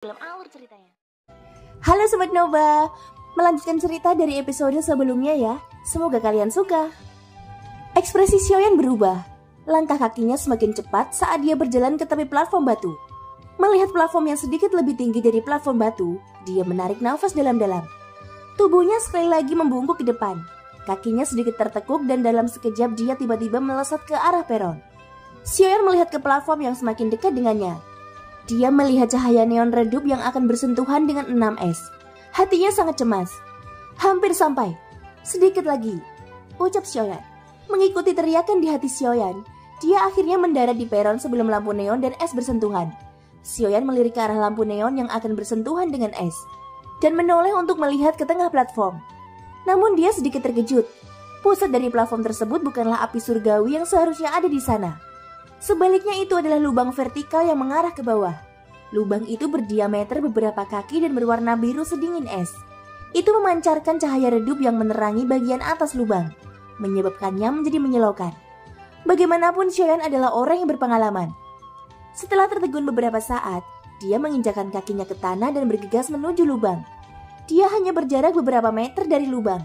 Film alur ceritanya. Halo Sobat Nova, melanjutkan cerita dari episode sebelumnya ya. Semoga kalian suka. Ekspresi Xiaoyan berubah. Langkah kakinya semakin cepat saat dia berjalan ke tepi platform batu. Melihat platform yang sedikit lebih tinggi dari platform batu, dia menarik nafas dalam-dalam. Tubuhnya sekali lagi membungkuk ke depan. Kakinya sedikit tertekuk dan dalam sekejap dia tiba-tiba melesat ke arah peron. Xiaoyan melihat ke platform yang semakin dekat dengannya. Dia melihat cahaya neon redup yang akan bersentuhan dengan 6S. Hatinya sangat cemas. Hampir sampai. Sedikit lagi, ucap Xiaoyan. Mengikuti teriakan di hati Xiaoyan, dia akhirnya mendarat di peron sebelum lampu neon dan es bersentuhan. Xiaoyan melirik ke arah lampu neon yang akan bersentuhan dengan es dan menoleh untuk melihat ke tengah platform. Namun dia sedikit terkejut. Pusat dari platform tersebut bukanlah api surgawi yang seharusnya ada di sana. Sebaliknya itu adalah lubang vertikal yang mengarah ke bawah. Lubang itu berdiameter beberapa kaki dan berwarna biru sedingin es. Itu memancarkan cahaya redup yang menerangi bagian atas lubang, menyebabkannya menjadi menyilaukan. Bagaimanapun Xiaoyan adalah orang yang berpengalaman. Setelah tertegun beberapa saat, dia menginjakkan kakinya ke tanah dan bergegas menuju lubang. Dia hanya berjarak beberapa meter dari lubang.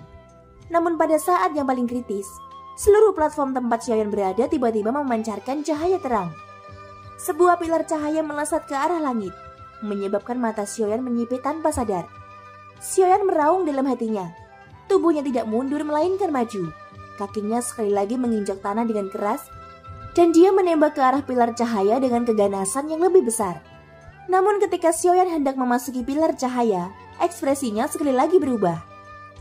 Namun pada saat yang paling kritis, seluruh platform tempat Xiaoyan berada tiba-tiba memancarkan cahaya terang. Sebuah pilar cahaya melesat ke arah langit, menyebabkan mata Xiaoyan menyipit tanpa sadar. Xiaoyan meraung dalam hatinya. Tubuhnya tidak mundur melainkan maju. Kakinya sekali lagi menginjak tanah dengan keras, dan dia menembak ke arah pilar cahaya dengan keganasan yang lebih besar. Namun ketika Xiaoyan hendak memasuki pilar cahaya, ekspresinya sekali lagi berubah.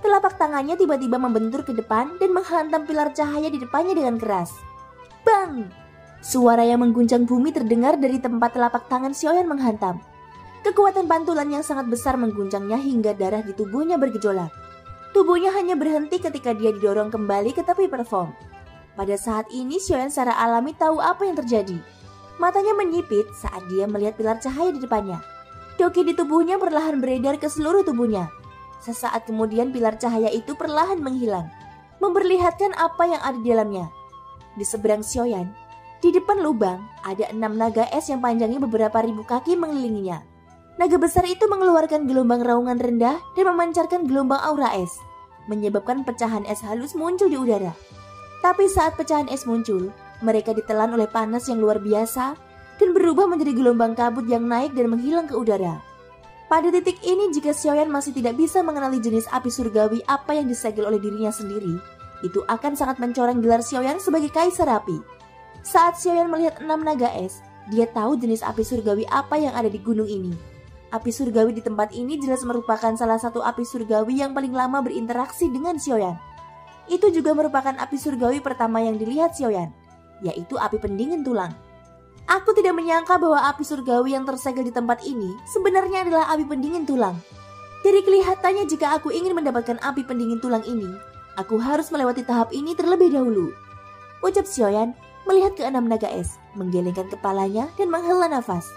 Telapak tangannya tiba-tiba membentur ke depan dan menghantam pilar cahaya di depannya dengan keras. Bang! Suara yang mengguncang bumi terdengar dari tempat telapak tangan Xiaoyan menghantam. Kekuatan pantulan yang sangat besar mengguncangnya hingga darah di tubuhnya bergejolak. Tubuhnya hanya berhenti ketika dia didorong kembali ke tepi platform. Pada saat ini Xiaoyan secara alami tahu apa yang terjadi. Matanya menyipit saat dia melihat pilar cahaya di depannya. Doki di tubuhnya perlahan beredar ke seluruh tubuhnya. Sesaat kemudian pilar cahaya itu perlahan menghilang, memperlihatkan apa yang ada di dalamnya. Di seberang Xiaoyan, di depan lubang, ada 6 naga es yang panjangnya beberapa ribu kaki mengelilinginya. Naga besar itu mengeluarkan gelombang raungan rendah dan memancarkan gelombang aura es, menyebabkan pecahan es halus muncul di udara. Tapi saat pecahan es muncul, mereka ditelan oleh panas yang luar biasa dan berubah menjadi gelombang kabut yang naik dan menghilang ke udara. Pada titik ini jika Xiaoyan masih tidak bisa mengenali jenis api surgawi apa yang disegel oleh dirinya sendiri, itu akan sangat mencoreng gelar Xiaoyan sebagai kaisar api. Saat Xiaoyan melihat 6 naga es, dia tahu jenis api surgawi apa yang ada di gunung ini. Api surgawi di tempat ini jelas merupakan salah satu api surgawi yang paling lama berinteraksi dengan Xiaoyan. Itu juga merupakan api surgawi pertama yang dilihat Xiaoyan, yaitu api pendingin tulang. Aku tidak menyangka bahwa api surgawi yang tersegel di tempat ini sebenarnya adalah api pendingin tulang. Dari kelihatannya jika aku ingin mendapatkan api pendingin tulang ini, aku harus melewati tahap ini terlebih dahulu. Ucap Xiaoyan melihat ke 6 naga es, menggelengkan kepalanya dan menghela nafas.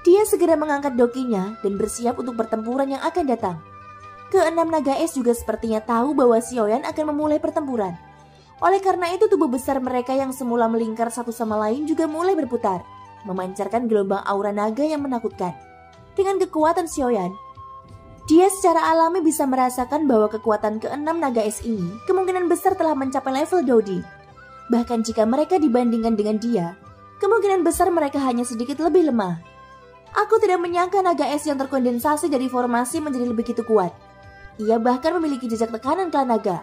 Dia segera mengangkat dokinya dan bersiap untuk pertempuran yang akan datang. Ke 6 naga es juga sepertinya tahu bahwa Xiaoyan akan memulai pertempuran. Oleh karena itu tubuh besar mereka yang semula melingkar satu sama lain juga mulai berputar, memancarkan gelombang aura naga yang menakutkan. Dengan kekuatan Xiaoyan, dia secara alami bisa merasakan bahwa kekuatan ke-6 naga es ini kemungkinan besar telah mencapai level Dodi. Bahkan jika mereka dibandingkan dengan dia, kemungkinan besar mereka hanya sedikit lebih lemah. Aku tidak menyangka naga es yang terkondensasi dari formasi menjadi begitu kuat. Ia bahkan memiliki jejak tekanan klan naga.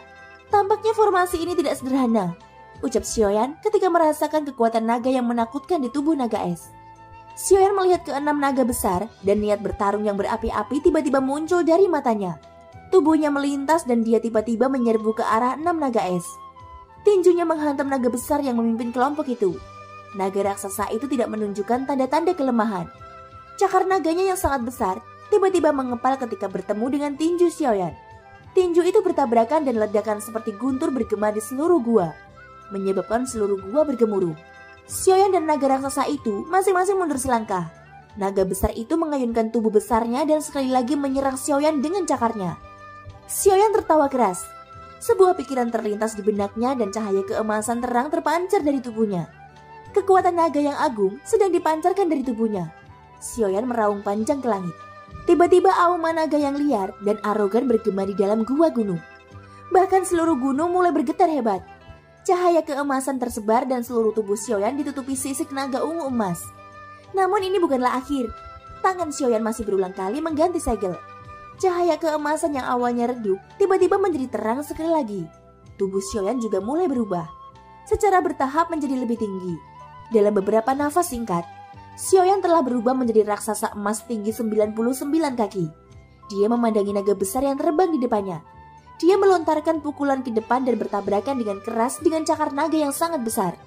Tampaknya formasi ini tidak sederhana, ucap Xiaoyan ketika merasakan kekuatan naga yang menakutkan di tubuh naga es. Xiaoyan melihat ke-6 naga besar dan niat bertarung yang berapi-api tiba-tiba muncul dari matanya. Tubuhnya melintas dan dia tiba-tiba menyerbu ke arah 6 naga es. Tinjunya menghantam naga besar yang memimpin kelompok itu. Naga raksasa itu tidak menunjukkan tanda-tanda kelemahan. Cakar naganya yang sangat besar tiba-tiba mengepal ketika bertemu dengan tinju Xiaoyan. Tinju itu bertabrakan dan ledakan seperti guntur bergema di seluruh gua, menyebabkan seluruh gua bergemuruh. Xiaoyan dan naga raksasa itu masing-masing mundur selangkah. Naga besar itu mengayunkan tubuh besarnya dan sekali lagi menyerang Xiaoyan dengan cakarnya. Xiaoyan tertawa keras. Sebuah pikiran terlintas di benaknya dan cahaya keemasan terang terpancar dari tubuhnya. Kekuatan naga yang agung sedang dipancarkan dari tubuhnya. Xiaoyan meraung panjang ke langit. Tiba-tiba auman naga yang liar dan arogan bergema di dalam gua gunung. Bahkan seluruh gunung mulai bergetar hebat. Cahaya keemasan tersebar dan seluruh tubuh Xiaoyan ditutupi sisik naga ungu emas. Namun ini bukanlah akhir. Tangan Xiaoyan masih berulang kali mengganti segel. Cahaya keemasan yang awalnya redup tiba-tiba menjadi terang sekali lagi. Tubuh Xiaoyan juga mulai berubah. Secara bertahap menjadi lebih tinggi. Dalam beberapa nafas singkat, Xiaoyan telah berubah menjadi raksasa emas tinggi 99 kaki. Dia memandangi naga besar yang terbang di depannya. Dia melontarkan pukulan ke depan dan bertabrakan dengan keras dengan cakar naga yang sangat besar.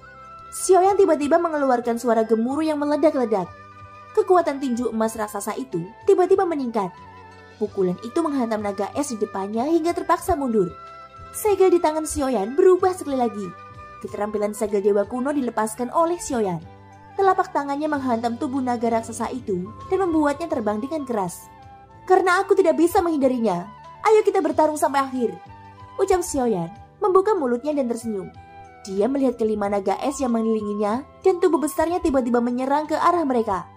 Xiaoyan tiba-tiba mengeluarkan suara gemuruh yang meledak-ledak. Kekuatan tinju emas raksasa itu tiba-tiba meningkat. Pukulan itu menghantam naga es di depannya hingga terpaksa mundur. Segel di tangan Xiaoyan berubah sekali lagi. Keterampilan segel dewa kuno dilepaskan oleh Xiaoyan. Telapak tangannya menghantam tubuh naga raksasa itu dan membuatnya terbang dengan keras. "Karena aku tidak bisa menghindarinya, ayo kita bertarung sampai akhir," ucap Xiaoyan, membuka mulutnya dan tersenyum. Dia melihat kelima naga es yang mengelilinginya dan tubuh besarnya tiba-tiba menyerang ke arah mereka.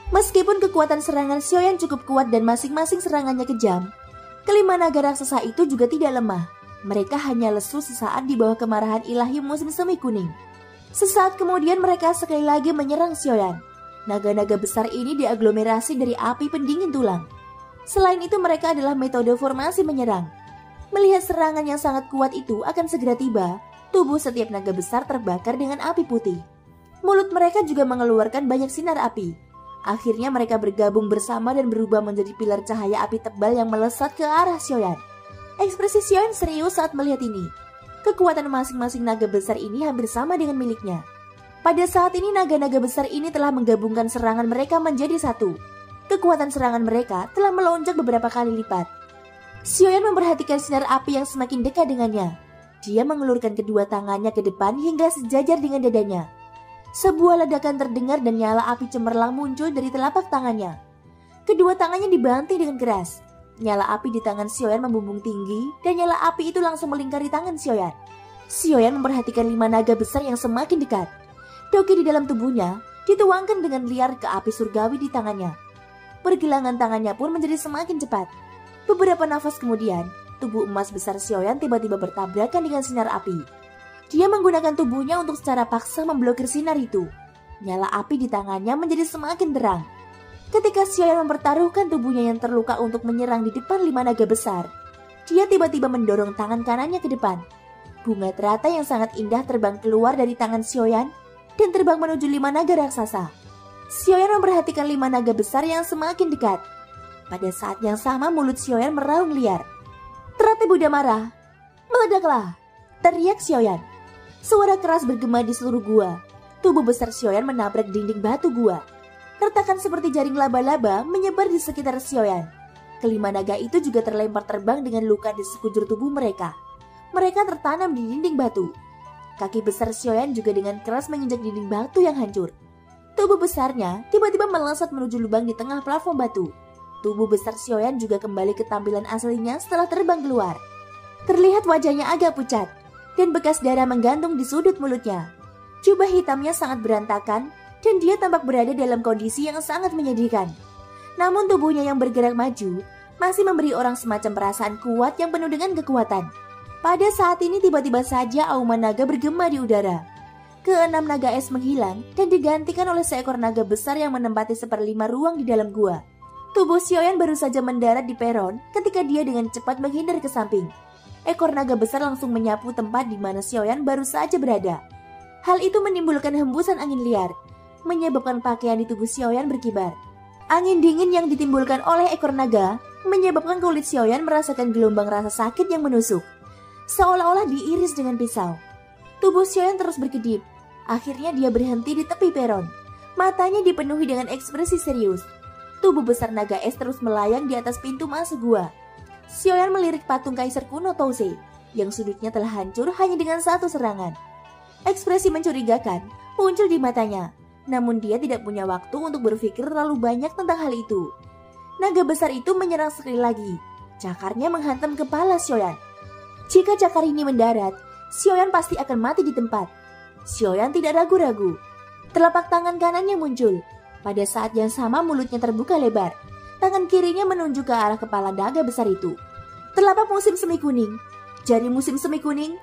Meskipun kekuatan serangan Xiaoyan cukup kuat dan masing-masing serangannya kejam, kelima naga raksasa itu juga tidak lemah. Mereka hanya lesu sesaat di bawah kemarahan ilahi musim semi kuning. Sesaat kemudian mereka sekali lagi menyerang Xiaoyan. Naga-naga besar ini diaglomerasi dari api pendingin tulang. Selain itu mereka adalah metode formasi menyerang. Melihat serangan yang sangat kuat itu akan segera tiba, tubuh setiap naga besar terbakar dengan api putih. Mulut mereka juga mengeluarkan banyak sinar api. Akhirnya mereka bergabung bersama dan berubah menjadi pilar cahaya api tebal yang melesat ke arah Xiaoyan. Ekspresi Xiaoyan serius saat melihat ini. Kekuatan masing-masing naga besar ini hampir sama dengan miliknya. Pada saat ini naga-naga besar ini telah menggabungkan serangan mereka menjadi satu. Kekuatan serangan mereka telah melonjak beberapa kali lipat. Xiaoyan memperhatikan sinar api yang semakin dekat dengannya. Dia mengulurkan kedua tangannya ke depan hingga sejajar dengan dadanya. Sebuah ledakan terdengar dan nyala api cemerlang muncul dari telapak tangannya. Kedua tangannya dibanting dengan keras. Nyala api di tangan Xiaoyan membumbung tinggi dan nyala api itu langsung melingkari tangan Xiaoyan. Xiaoyan memperhatikan 5 naga besar yang semakin dekat. Doki di dalam tubuhnya dituangkan dengan liar ke api surgawi di tangannya. Pergelangan tangannya pun menjadi semakin cepat. Beberapa nafas kemudian, tubuh emas besar Xiaoyan tiba-tiba bertabrakan dengan sinar api. Dia menggunakan tubuhnya untuk secara paksa memblokir sinar itu. Nyala api di tangannya menjadi semakin terang. Ketika Xiaoyan mempertaruhkan tubuhnya yang terluka untuk menyerang di depan 5 naga besar, dia tiba-tiba mendorong tangan kanannya ke depan. Bunga teratai yang sangat indah terbang keluar dari tangan Xiaoyan dan terbang menuju 5 naga raksasa. Xiaoyan memperhatikan 5 naga besar yang semakin dekat. Pada saat yang sama mulut Xiaoyan meraung liar. "Teratai Buddha marah. Meledaklah!" teriak Xiaoyan. Suara keras bergema di seluruh gua. Tubuh besar Xiaoyan menabrak dinding batu gua. Retakan seperti jaring laba-laba menyebar di sekitar Xiaoyan. Kelima naga itu juga terlempar terbang dengan luka di sekujur tubuh mereka. Mereka tertanam di dinding batu. Kaki besar Xiaoyan juga dengan keras menginjak dinding batu yang hancur. Tubuh besarnya tiba-tiba melesat menuju lubang di tengah plafon batu. Tubuh besar Xiaoyan juga kembali ke tampilan aslinya setelah terbang keluar. Terlihat wajahnya agak pucat dan bekas darah menggantung di sudut mulutnya. Jubah hitamnya sangat berantakan dan dia tampak berada dalam kondisi yang sangat menyedihkan. Namun tubuhnya yang bergerak maju masih memberi orang semacam perasaan kuat yang penuh dengan kekuatan. Pada saat ini tiba-tiba saja auman naga bergema di udara. Keenam naga es menghilang dan digantikan oleh seekor naga besar yang menempati 1/5 ruang di dalam gua. Tubuh Xiaoyan baru saja mendarat di peron ketika dia dengan cepat menghindar ke samping. Ekor naga besar langsung menyapu tempat di mana Xiaoyan baru saja berada. Hal itu menimbulkan hembusan angin liar, menyebabkan pakaian di tubuh Xiaoyan berkibar. Angin dingin yang ditimbulkan oleh ekor naga menyebabkan kulit Xiaoyan merasakan gelombang rasa sakit yang menusuk, seolah-olah diiris dengan pisau. Tubuh Xiaoyan terus berkedip. Akhirnya dia berhenti di tepi peron. Matanya dipenuhi dengan ekspresi serius. Tubuh besar naga es terus melayang di atas pintu masuk gua. Xiaoyan melirik patung kaisar kuno Tousei yang sudutnya telah hancur hanya dengan satu serangan. Ekspresi mencurigakan muncul di matanya. Namun dia tidak punya waktu untuk berpikir terlalu banyak tentang hal itu. Naga besar itu menyerang sekali lagi. Cakarnya menghantam kepala Xiaoyan. Jika cakar ini mendarat, Xiaoyan pasti akan mati di tempat. Xiaoyan tidak ragu-ragu. Telapak tangan kanannya muncul. Pada saat yang sama mulutnya terbuka lebar. Tangan kirinya menunjuk ke arah kepala naga besar itu. Telapak musim semi kuning, jari musim semi kuning,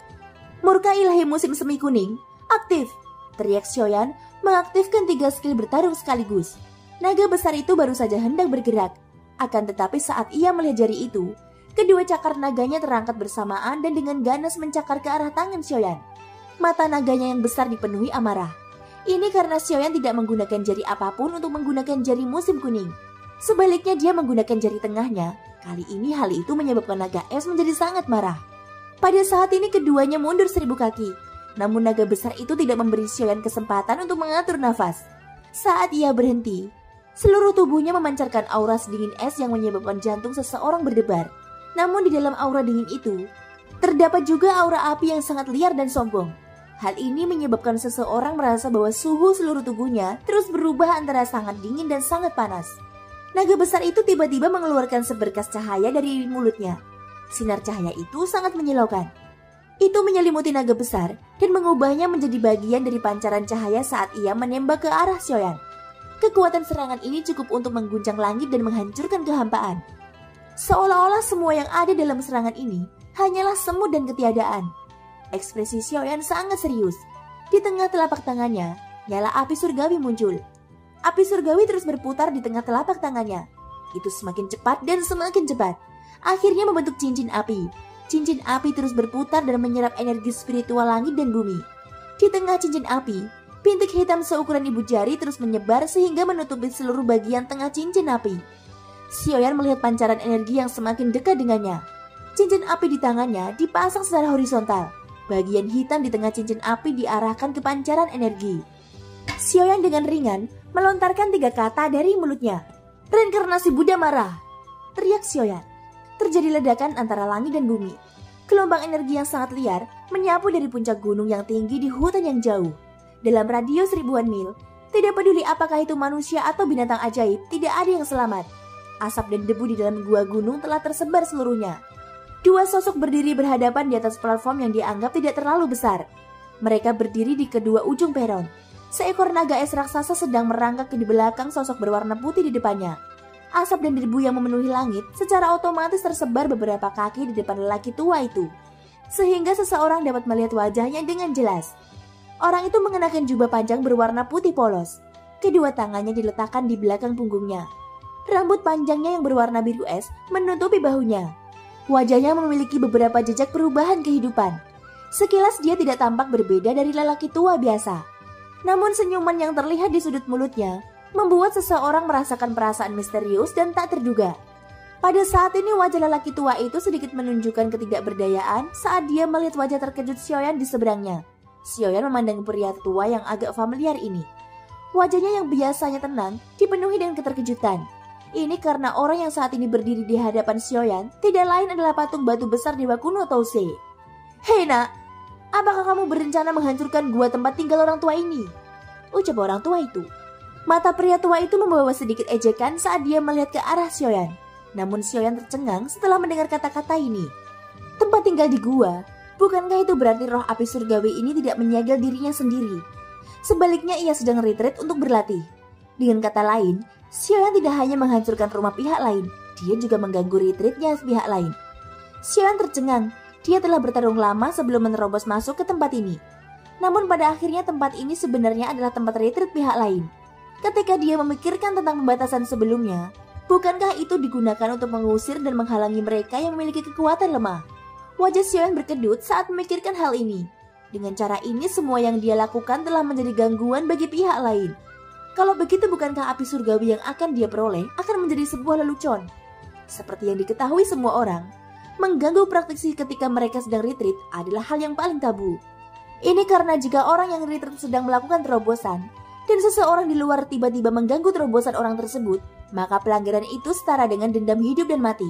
murka ilahi musim semi kuning, aktif. Teriak Xiaoyan mengaktifkan 3 skill bertarung sekaligus. Naga besar itu baru saja hendak bergerak. Akan tetapi saat ia melihat jari itu, kedua cakar naganya terangkat bersamaan dan dengan ganas mencakar ke arah tangan Xiaoyan. Mata naganya yang besar dipenuhi amarah. Ini karena Xiaoyan tidak menggunakan jari apapun untuk menggunakan jari musim kuning. Sebaliknya dia menggunakan jari tengahnya. Kali ini hal itu menyebabkan naga es menjadi sangat marah. Pada saat ini keduanya mundur 1000 kaki. Namun naga besar itu tidak memberi Xiaoyan kesempatan untuk mengatur nafas. Saat ia berhenti, seluruh tubuhnya memancarkan aura sedingin es yang menyebabkan jantung seseorang berdebar. Namun di dalam aura dingin itu, terdapat juga aura api yang sangat liar dan sombong. Hal ini menyebabkan seseorang merasa bahwa suhu seluruh tubuhnya terus berubah antara sangat dingin dan sangat panas. Naga besar itu tiba-tiba mengeluarkan seberkas cahaya dari mulutnya. Sinar cahaya itu sangat menyilaukan. Itu menyelimuti naga besar dan mengubahnya menjadi bagian dari pancaran cahaya saat ia menembak ke arah Xiaoyan. Kekuatan serangan ini cukup untuk mengguncang langit dan menghancurkan kehampaan. Seolah-olah semua yang ada dalam serangan ini hanyalah semut dan ketiadaan. Ekspresi Xiaoyan sangat serius. Di tengah telapak tangannya, nyala api surgawi muncul. Api surgawi terus berputar di tengah telapak tangannya. Itu semakin cepat dan semakin cepat. Akhirnya membentuk cincin api. Cincin api terus berputar dan menyerap energi spiritual langit dan bumi. Di tengah cincin api, bintik hitam seukuran ibu jari terus menyebar sehingga menutupi seluruh bagian tengah cincin api. Xiaoyan melihat pancaran energi yang semakin dekat dengannya. Cincin api di tangannya dipasang secara horizontal. Bagian hitam di tengah cincin api diarahkan ke pancaran energi. Xiaoyan dengan ringan melontarkan 3 kata dari mulutnya. Reinkarnasi Buddha marah, teriak Xiaoyan. Terjadi ledakan antara langit dan bumi. Gelombang energi yang sangat liar menyapu dari puncak gunung yang tinggi di hutan yang jauh. Dalam radius ribuan mil, tidak peduli apakah itu manusia atau binatang ajaib, tidak ada yang selamat. Asap dan debu di dalam gua gunung telah tersebar seluruhnya. 2 sosok berdiri berhadapan di atas platform yang dianggap tidak terlalu besar. Mereka berdiri di kedua ujung peron. Seekor naga es raksasa sedang merangkak di belakang sosok berwarna putih di depannya. Asap dan debu yang memenuhi langit secara otomatis tersebar beberapa kaki di depan lelaki tua itu, sehingga seseorang dapat melihat wajahnya dengan jelas. Orang itu mengenakan jubah panjang berwarna putih polos. Kedua tangannya diletakkan di belakang punggungnya. Rambut panjangnya yang berwarna biru es menutupi bahunya. Wajahnya memiliki beberapa jejak perubahan kehidupan. Sekilas dia tidak tampak berbeda dari lelaki tua biasa. Namun senyuman yang terlihat di sudut mulutnya membuat seseorang merasakan perasaan misterius dan tak terduga. Pada saat ini wajah lelaki tua itu sedikit menunjukkan ketidakberdayaan saat dia melihat wajah terkejut Xiaoyan di seberangnya. Xiaoyan memandang pria tua yang agak familiar ini. Wajahnya yang biasanya tenang dipenuhi dengan keterkejutan. Ini karena orang yang saat ini berdiri di hadapan Xiaoyan tidak lain adalah patung batu besar dewa kuno Tousei. "Hei nak, apakah kamu berencana menghancurkan gua tempat tinggal orang tua ini?" ucap orang tua itu. Mata pria tua itu membawa sedikit ejekan saat dia melihat ke arah Xiaoyan. Namun Xiaoyan tercengang setelah mendengar kata-kata ini. Tempat tinggal di gua, bukankah itu berarti roh api surgawi ini tidak menyegel dirinya sendiri? Sebaliknya ia sedang retreat untuk berlatih. Dengan kata lain, Xiaoyan tidak hanya menghancurkan rumah pihak lain, dia juga mengganggu retreatnya pihak lain. Xiaoyan tercengang. Dia telah bertarung lama sebelum menerobos masuk ke tempat ini. Namun pada akhirnya tempat ini sebenarnya adalah tempat retreat pihak lain. Ketika dia memikirkan tentang pembatasan sebelumnya, bukankah itu digunakan untuk mengusir dan menghalangi mereka yang memiliki kekuatan lemah? Wajah Xiaoyan berkedut saat memikirkan hal ini. Dengan cara ini semua yang dia lakukan telah menjadi gangguan bagi pihak lain. Kalau begitu bukankah api surgawi yang akan dia peroleh akan menjadi sebuah lelucon? Seperti yang diketahui semua orang, mengganggu praktisi ketika mereka sedang retreat adalah hal yang paling tabu. Ini karena jika orang yang retreat sedang melakukan terobosan dan seseorang di luar tiba-tiba mengganggu terobosan orang tersebut, maka pelanggaran itu setara dengan dendam hidup dan mati.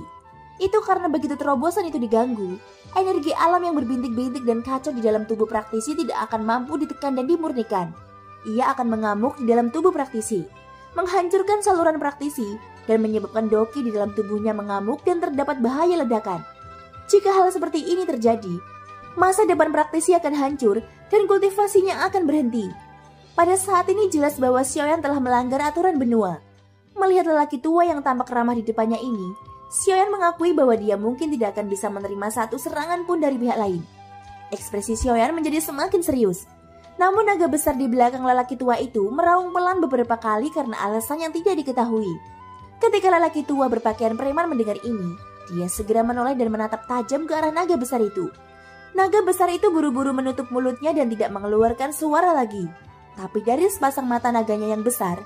Itu karena begitu terobosan itu diganggu, energi alam yang berbintik-bintik dan kacau di dalam tubuh praktisi tidak akan mampu ditekan dan dimurnikan. Ia akan mengamuk di dalam tubuh praktisi, menghancurkan saluran praktisi, dan menyebabkan doki di dalam tubuhnya mengamuk dan terdapat bahaya ledakan. Jika hal seperti ini terjadi, masa depan praktisi akan hancur dan kultivasinya akan berhenti. Pada saat ini jelas bahwa Xiaoyan telah melanggar aturan benua. Melihat lelaki tua yang tampak ramah di depannya ini, Xiaoyan mengakui bahwa dia mungkin tidak akan bisa menerima satu serangan pun dari pihak lain. Ekspresi Xiaoyan menjadi semakin serius. Namun naga besar di belakang lelaki tua itu meraung pelan beberapa kali karena alasan yang tidak diketahui. Ketika lelaki tua berpakaian preman mendengar ini, dia segera menoleh dan menatap tajam ke arah naga besar itu. Naga besar itu buru-buru menutup mulutnya dan tidak mengeluarkan suara lagi. Tapi dari sepasang mata naganya yang besar,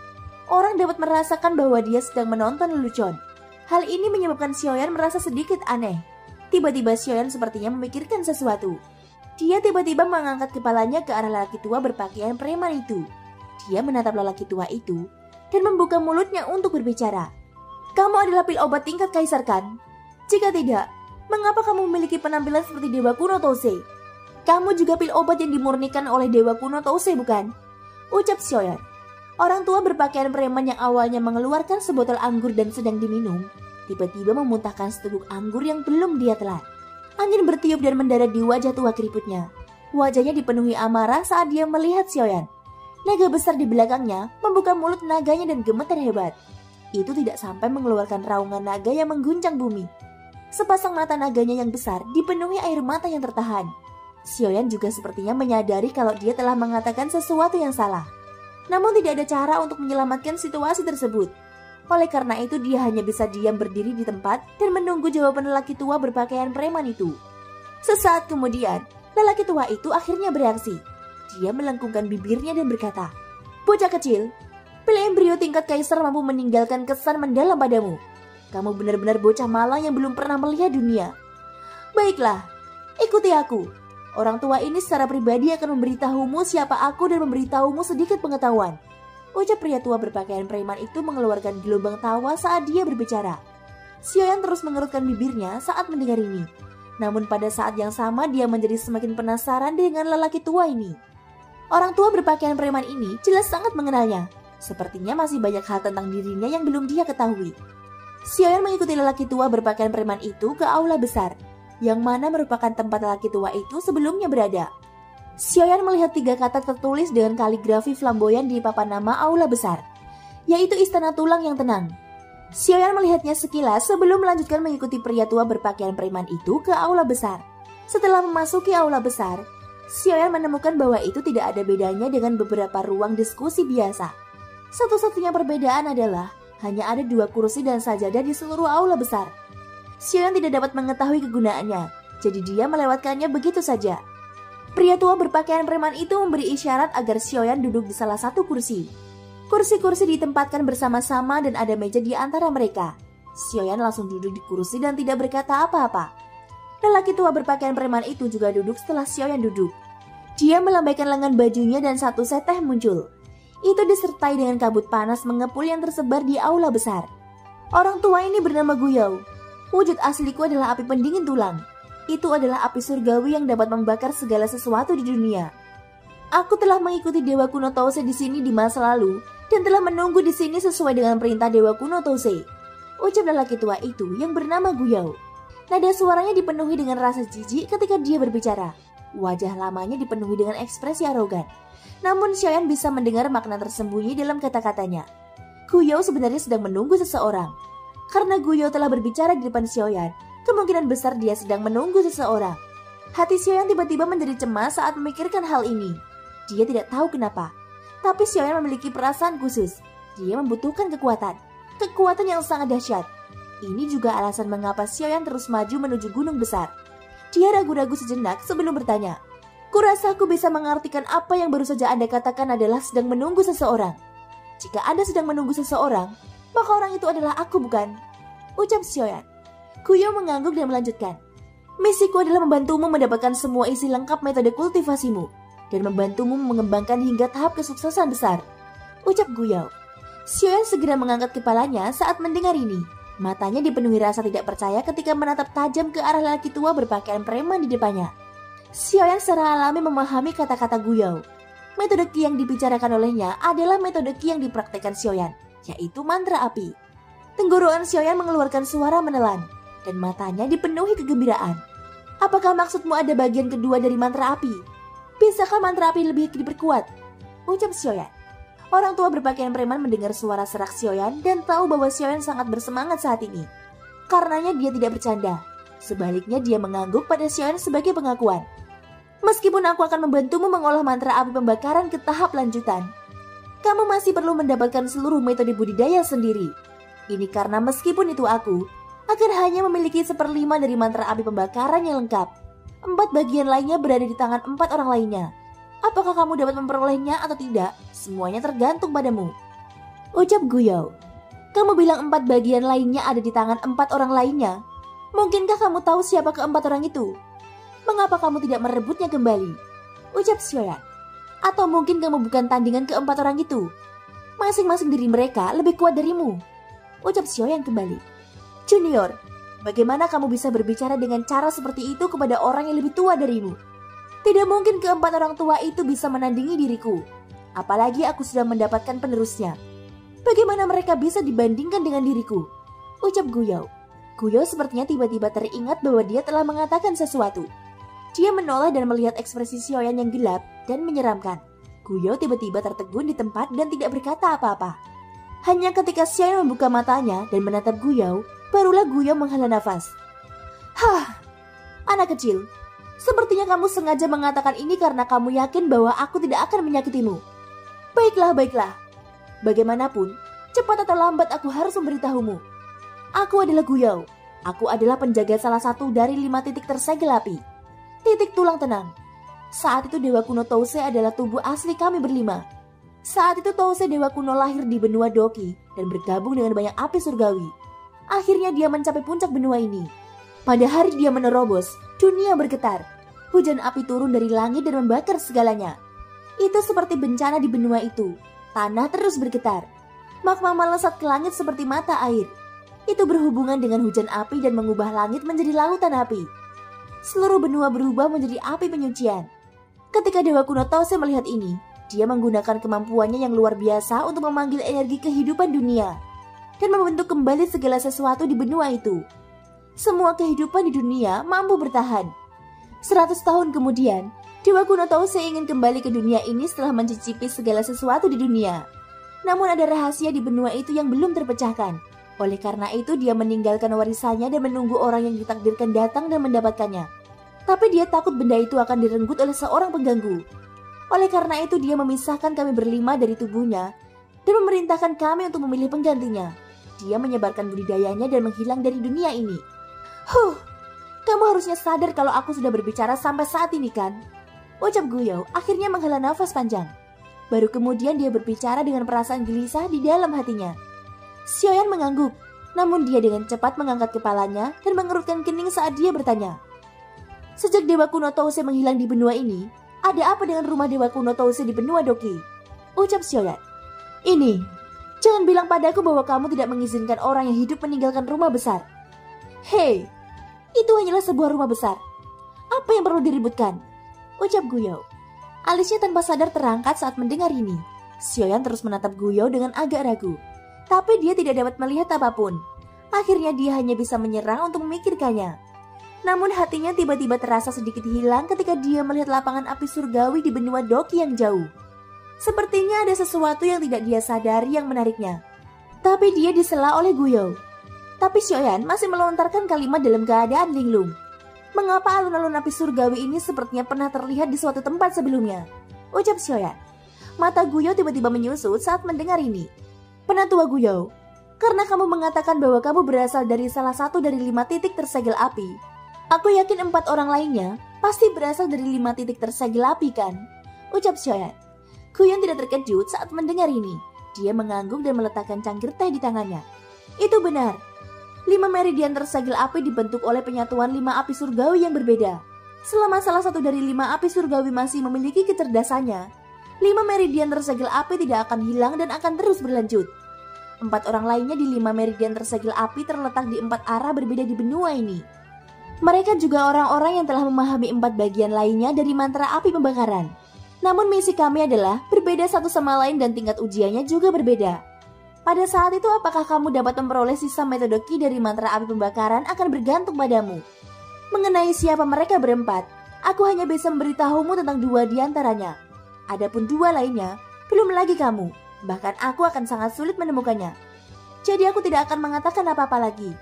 orang dapat merasakan bahwa dia sedang menonton lelucon. Hal ini menyebabkan Xiaoyan merasa sedikit aneh. Tiba-tiba Xiaoyan sepertinya memikirkan sesuatu. Dia tiba-tiba mengangkat kepalanya ke arah lelaki tua berpakaian preman itu. Dia menatap lelaki tua itu dan membuka mulutnya untuk berbicara. "Kamu adalah pil obat tingkat kaisar kan? Jika tidak, mengapa kamu memiliki penampilan seperti Dewa Kuno Tousei? Kamu juga pil obat yang dimurnikan oleh Dewa Kuno Tousei bukan?" ucap Xiaoyan. Orang tua berpakaian preman yang awalnya mengeluarkan sebotol anggur dan sedang diminum, tiba-tiba memuntahkan seteguk anggur yang belum dia telan. Angin bertiup dan mendarat di wajah tua keriputnya. Wajahnya dipenuhi amarah saat dia melihat Xiaoyan. Naga besar di belakangnya membuka mulut naganya dan gemetar hebat. Itu tidak sampai mengeluarkan raungan naga yang mengguncang bumi. Sepasang mata naganya yang besar dipenuhi air mata yang tertahan. Xiaoyan juga sepertinya menyadari kalau dia telah mengatakan sesuatu yang salah. Namun tidak ada cara untuk menyelamatkan situasi tersebut. Oleh karena itu dia hanya bisa diam berdiri di tempat dan menunggu jawaban lelaki tua berpakaian preman itu. Sesaat kemudian, lelaki tua itu akhirnya bereaksi. Dia melengkungkan bibirnya dan berkata, "Bocah kecil, pil embrio tingkat kaisar mampu meninggalkan kesan mendalam padamu. Kamu benar-benar bocah malang yang belum pernah melihat dunia. Baiklah, ikuti aku. Orang tua ini secara pribadi akan memberitahumu siapa aku dan memberitahumu sedikit pengetahuan." Ucap pria tua berpakaian preman itu mengeluarkan gelombang tawa saat dia berbicara. Xiaoyan terus mengerutkan bibirnya saat mendengar ini. Namun pada saat yang sama dia menjadi semakin penasaran dengan lelaki tua ini. Orang tua berpakaian preman ini jelas sangat mengenalnya. Sepertinya masih banyak hal tentang dirinya yang belum dia ketahui. Xiaoyan mengikuti lelaki tua berpakaian preman itu ke aula besar, yang mana merupakan tempat lelaki tua itu sebelumnya berada. Xiaoyan melihat 3 kata tertulis dengan kaligrafi flamboyan di papan nama aula besar, yaitu Istana Tulang yang Tenang. Xiaoyan melihatnya sekilas sebelum melanjutkan mengikuti pria tua berpakaian preman itu ke aula besar. Setelah memasuki aula besar, Xiaoyan menemukan bahwa itu tidak ada bedanya dengan beberapa ruang diskusi biasa. Satu-satunya perbedaan adalah hanya ada 2 kursi dan sajadah di seluruh aula besar. Xiaoyan tidak dapat mengetahui kegunaannya, jadi dia melewatkannya begitu saja. Pria tua berpakaian preman itu memberi isyarat agar Xiaoyan duduk di salah satu kursi. Kursi-kursi ditempatkan bersama-sama dan ada meja di antara mereka. Xiaoyan langsung duduk di kursi dan tidak berkata apa-apa. Lelaki tua berpakaian preman itu juga duduk setelah Xiaoyan duduk. Dia melambaikan lengan bajunya dan satu set teh muncul. Itu disertai dengan kabut panas mengepul yang tersebar di aula besar. Orang tua ini bernama Guyao. Wujud asliku adalah api pendingin tulang. Itu adalah api surgawi yang dapat membakar segala sesuatu di dunia. Aku telah mengikuti Dewa Kuno Tousei di sini di masa lalu dan telah menunggu di sini sesuai dengan perintah Dewa Kuno Tousei. Ucap lelaki tua itu yang bernama Guyao. Nada suaranya dipenuhi dengan rasa jijik ketika dia berbicara. Wajah lamanya dipenuhi dengan ekspresi arogan. Namun Xiaoyan bisa mendengar makna tersembunyi dalam kata-katanya. Guyao sebenarnya sedang menunggu seseorang. Karena Guyao telah berbicara di depan Xiaoyan, kemungkinan besar dia sedang menunggu seseorang. Hati Xiaoyan tiba-tiba menjadi cemas saat memikirkan hal ini. Dia tidak tahu kenapa, tapi Xiaoyan memiliki perasaan khusus. Dia membutuhkan kekuatan. Kekuatan yang sangat dahsyat. Ini juga alasan mengapa Xiaoyan terus maju menuju gunung besar. Dia ragu-ragu sejenak sebelum bertanya, "Kurasa aku bisa mengartikan apa yang baru saja Anda katakan adalah sedang menunggu seseorang. Jika Anda sedang menunggu seseorang, maka orang itu adalah aku, bukan?" Ucap Xiaoyan. Guyao mengangguk dan melanjutkan, "Misiku adalah membantumu mendapatkan semua isi lengkap metode kultivasimu dan membantumu mengembangkan hingga tahap kesuksesan besar." Ucap Guyao. Xiaoyan segera mengangkat kepalanya saat mendengar ini. Matanya dipenuhi rasa tidak percaya ketika menatap tajam ke arah lelaki tua berpakaian preman di depannya. Xiaoyan secara alami memahami kata-kata Guyao. Metode Qi yang dibicarakan olehnya adalah metode Qi yang dipraktekkan Xiaoyan, yaitu mantra api. Tenggorokan Xiaoyan mengeluarkan suara menelan, dan matanya dipenuhi kegembiraan. "Apakah maksudmu ada bagian kedua dari mantra api? Bisakah mantra api lebih diperkuat?" Ucap Xiaoyan. Orang tua berpakaian preman mendengar suara serak Xiaoyan dan tahu bahwa Xiaoyan sangat bersemangat saat ini. Karenanya dia tidak bercanda. Sebaliknya dia mengangguk pada Xiaoyan sebagai pengakuan. Meskipun aku akan membantumu mengolah mantra api pembakaran ke tahap lanjutan, kamu masih perlu mendapatkan seluruh metode budidaya sendiri. Ini karena meskipun itu aku akan hanya memiliki 1/5 dari mantra api pembakaran yang lengkap. 4 bagian lainnya berada di tangan 4 orang lainnya. Apakah kamu dapat memperolehnya atau tidak? Semuanya tergantung padamu. Ucap Guyou. Kamu bilang 4 bagian lainnya ada di tangan 4 orang lainnya. Mungkinkah kamu tahu siapa keempat orang itu? Mengapa kamu tidak merebutnya kembali? Ucap Xiaoyan. Atau mungkin kamu bukan tandingan keempat orang itu? Masing-masing diri mereka lebih kuat darimu. Ucap Xiaoyan kembali. Junior, bagaimana kamu bisa berbicara dengan cara seperti itu kepada orang yang lebih tua darimu? Tidak mungkin keempat orang tua itu bisa menandingi diriku. Apalagi aku sudah mendapatkan penerusnya. Bagaimana mereka bisa dibandingkan dengan diriku? Ucap Guyou. Guyou sepertinya tiba-tiba teringat bahwa dia telah mengatakan sesuatu. Dia menoleh dan melihat ekspresi Xiaoyan yang gelap dan menyeramkan. Guyou tiba-tiba tertegun di tempat dan tidak berkata apa-apa. Hanya ketika Xiaoyan membuka matanya dan menatap Guyou, barulah Guyou menghela nafas. Hah, anak kecil. Sepertinya kamu sengaja mengatakan ini karena kamu yakin bahwa aku tidak akan menyakitimu. Baiklah. Bagaimanapun, cepat atau lambat aku harus memberitahumu. Aku adalah Guyou. Aku adalah penjaga salah satu dari 5 titik tersegel api. Titik tulang tenang. Saat itu Dewa Kuno Touse adalah tubuh asli kami berlima. Saat itu Touse Dewa Kuno lahir di benua Doki dan bergabung dengan banyak api surgawi. Akhirnya dia mencapai puncak benua ini. Pada hari dia menerobos, dunia bergetar. Hujan api turun dari langit dan membakar segalanya. Itu seperti bencana di benua itu. Tanah terus bergetar. Magma melesat ke langit seperti mata air. Itu berhubungan dengan hujan api dan mengubah langit menjadi lautan api. Seluruh benua berubah menjadi api penyucian. Ketika Dewa Kuno Touse melihat ini, dia menggunakan kemampuannya yang luar biasa untuk memanggil energi kehidupan dunia dan membentuk kembali segala sesuatu di benua itu. Semua kehidupan di dunia mampu bertahan. 100 tahun kemudian, Dewa Kuno Touse ingin kembali ke dunia ini setelah mencicipi segala sesuatu di dunia. Namun ada rahasia di benua itu yang belum terpecahkan. Oleh karena itu dia meninggalkan warisannya dan menunggu orang yang ditakdirkan datang dan mendapatkannya. Tapi dia takut benda itu akan direnggut oleh seorang pengganggu. Oleh karena itu dia memisahkan kami berlima dari tubuhnya dan memerintahkan kami untuk memilih penggantinya. Dia menyebarkan budidayanya dan menghilang dari dunia ini. Kamu harusnya sadar kalau aku sudah berbicara sampai saat ini kan? Ucap Guyou akhirnya menghela nafas panjang. Baru kemudian dia berbicara dengan perasaan gelisah di dalam hatinya. Xiaoyan mengangguk, namun dia dengan cepat mengangkat kepalanya dan mengerutkan kening saat dia bertanya. Sejak Dewa Kuno Touse menghilang di benua ini, ada apa dengan rumah Dewa Kuno Touse di benua Doki? Ucap Xiaoyan. Ini, jangan bilang padaku bahwa kamu tidak mengizinkan orang yang hidup meninggalkan rumah besar. Hei, itu hanyalah sebuah rumah besar. Apa yang perlu diributkan? Ucap Guyou. Alisnya tanpa sadar terangkat saat mendengar ini. Xiaoyan terus menatap Guyou dengan agak ragu. Tapi dia tidak dapat melihat apapun. Akhirnya dia hanya bisa menyerang untuk memikirkannya. Namun hatinya tiba-tiba terasa sedikit hilang ketika dia melihat lapangan api surgawi di benua Doki yang jauh. Sepertinya ada sesuatu yang tidak dia sadari yang menariknya. Tapi dia disela oleh Guyou. Tapi Xiaoyan masih melontarkan kalimat dalam keadaan linglung. Mengapa alun-alun api surgawi ini sepertinya pernah terlihat di suatu tempat sebelumnya? Ucap Xiaoyan. Mata Guyou tiba-tiba menyusut saat mendengar ini. Penatua Guyou, karena kamu mengatakan bahwa kamu berasal dari salah satu dari 5 titik tersegel api, aku yakin 4 orang lainnya pasti berasal dari 5 titik tersegel api kan? Ucap Xiaoyan. Guyou tidak terkejut saat mendengar ini. Dia mengangguk dan meletakkan cangkir teh di tangannya. Itu benar. 5 meridian tersegel api dibentuk oleh penyatuan 5 api surgawi yang berbeda. Selama salah satu dari 5 api surgawi masih memiliki kecerdasannya, 5 meridian tersegel api tidak akan hilang dan akan terus berlanjut. 4 orang lainnya di 5 meridian tersegel api terletak di 4 arah berbeda di benua ini. Mereka juga orang-orang yang telah memahami 4 bagian lainnya dari mantra api pembakaran. Namun misi kami adalah berbeda satu sama lain dan tingkat ujiannya juga berbeda. Pada saat itu apakah kamu dapat memperoleh sisa metode ki dari mantra api pembakaran akan bergantung padamu. Mengenai siapa mereka berempat, aku hanya bisa memberitahumu tentang 2 di antaranya. Adapun 2 lainnya, belum lagi kamu. Bahkan aku akan sangat sulit menemukannya. Jadi aku tidak akan mengatakan apa-apa lagi.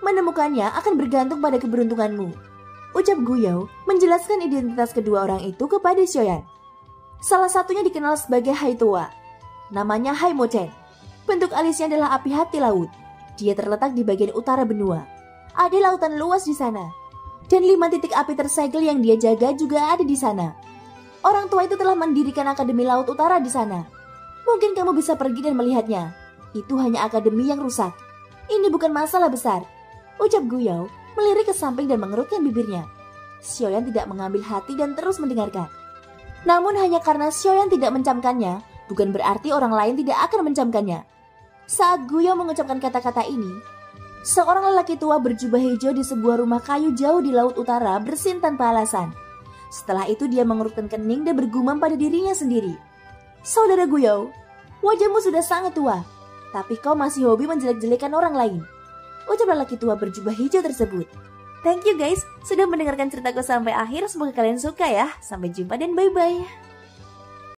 Menemukannya akan bergantung pada keberuntunganmu. Ucap Guyao menjelaskan identitas kedua orang itu kepada Xiaoyan. Salah satunya dikenal sebagai Hai Tua. Namanya Hai Mo-chen. Bentuk alisnya adalah api hati laut. Dia terletak di bagian utara benua. Ada lautan luas di sana. Dan 5 titik api tersegel yang dia jaga juga ada di sana. Orang tua itu telah mendirikan Akademi Laut Utara di sana. Mungkin kamu bisa pergi dan melihatnya. Itu hanya akademi yang rusak. Ini bukan masalah besar. Ucap Guyao melirik ke samping dan mengerutkan bibirnya. Xiaoyan tidak mengambil hati dan terus mendengarkan. Namun hanya karena Xiaoyan tidak mencamkannya, bukan berarti orang lain tidak akan mencamkannya. Saat Guyao mengucapkan kata-kata ini, seorang lelaki tua berjubah hijau di sebuah rumah kayu jauh di laut utara bersin tanpa alasan. Setelah itu dia mengerutkan kening dan bergumam pada dirinya sendiri. Saudara Guyao, wajahmu sudah sangat tua, tapi kau masih hobi menjelek-jelekan orang lain. Ucap lelaki tua berjubah hijau tersebut. Thank you guys, sudah mendengarkan ceritaku sampai akhir. Semoga kalian suka ya. Sampai jumpa dan bye-bye.